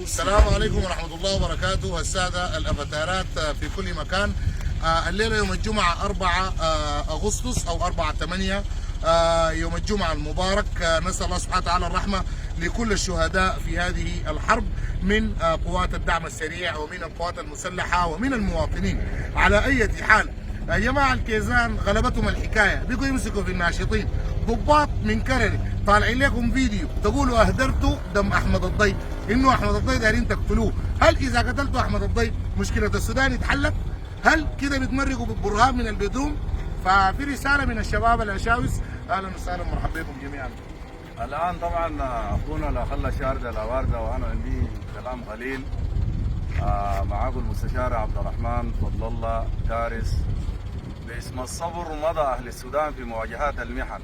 السلام عليكم ورحمة الله وبركاته السادة الأفاتارات في كل مكان. الليلة يوم الجمعة 4 أغسطس أو 4/8 يوم الجمعة المبارك. نسأل الله سبحانه وتعالى الرحمة لكل الشهداء في هذه الحرب من قوات الدعم السريع ومن القوات المسلحة ومن المواطنين. على أي حال يا جماعة الكيزان غلبتهم الحكاية، بيقوا يمسكوا في الناشطين. ضباط من كرري طالعين لكم فيديو تقولوا اهدرتوا دم احمد الضيف، انه احمد الضيف دايرين تقتلوه. هل اذا قتلتوا احمد الضيف مشكله السودان اتحلت؟ هل كده بتمرقوا بالبرهان من البدروم؟ ففي رساله من الشباب الاشاوس. اهلا وسهلا مرحبا بكم جميعا. الان طبعا اخونا لا خلى شارده لا وارده، وانا عندي كلام قليل. معاكم المستشار عبد الرحمن فضل الله دارس. باسم الصبر مضى اهل السودان في مواجهات المحن،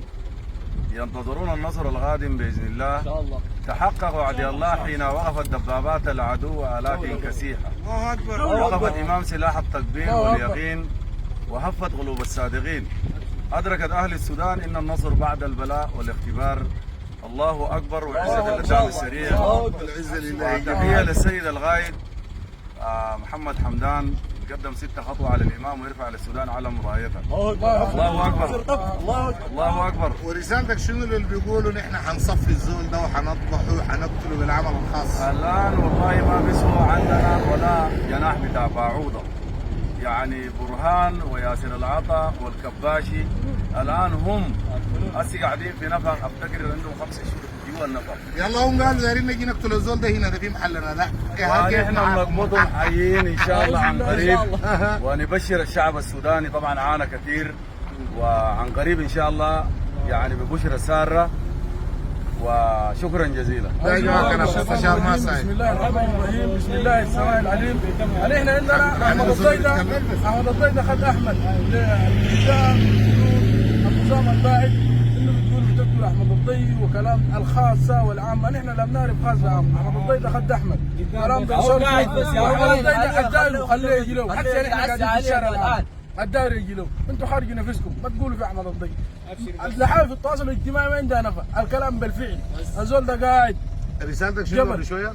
ينتظرون النصر القادم باذن الله. ان شاء الله تحقق وعد الله حين وقفت دبابات العدو آلاف كسيحه. الله اكبر. وقفت امام سلاح التكبير واليقين وهفت قلوب الصادقين. ادركت اهل السودان ان النصر بعد البلاء والاختبار. الله اكبر وعزة الدعم السريع. تحيه للسيد الغايد محمد حمدان، قدم 6 خطوة على الإمام ويرفع للسودان علم رايته. الله أكبر. الله أكبر. ورسالتك شنو اللي بيقولوا نحن حنصفي الزول ده وحنطبحه وحنقتله بالعمل الخاص؟ الآن والله ما بيسوى عندنا ولا جناح بتاع باعوضة. يعني برهان وياسر العطا والكباشي الآن هم هسه قاعدين في نفق، أفتكر عندهم 5 شهور جوا النفق. يلا هم قالوا دايرين نجي نقتل الزول ده هنا، ده في محلنا ده. ونحن نقبضهم حيين ان شاء الله عن قريب. ونبشر الشعب السوداني طبعا عانى كثير، وعن قريب ان شاء الله يعني ببشرة سارة. وشكرا جزيلا. يا جماعه كان استشار ما ساي. بسم الله الرحمن الرحيم، بسم الله السميع العليم. احنا عندنا احمد الضيده، احمد الضيده اخذ احمد النظام الباعث انه بتقول بتقتل احمد الضيف وكلام الخاصه والعامه. نحن لم نعرف خاصه عامه. احمد الضيف اخذ احمد كلام ده صار احمد الضيف حداله وخليه يجي له. حتى نحن قاعدين في الشارع الان الداير يجي له. انتم خارجين نفسكم ما تقولوا في احمد الضيف. اللحاف في التواصل الاجتماعي ما عندها نفع، الكلام بالفعل. الزول ده قاعد. رسالتك شنو قبل شويه؟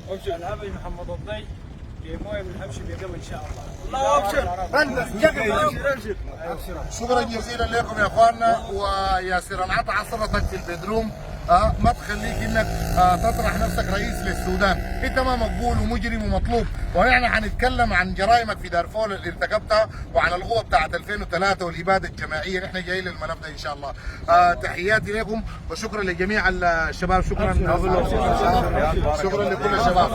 ابشر الهبل محمد الضيف مويه من حبش بقبل ان شاء الله. الله ابشر. شكرا جزيلا لكم يا اخواننا. وياسر العطا عصرتك في البدروم، ما تخليك انك تطرح نفسك رئيس للسودان. انت ما مقبول ومجرم ومطلوب. ونحن حنتكلم عن جرائمك في دارفور اللي ارتكبتها وعن القوه بتاعت 2003 والاباده الجماعيه. نحن جايين للملف ده ان شاء الله. تحياتي لكم وشكرا لجميع الشباب. شكرا لكل الشباب.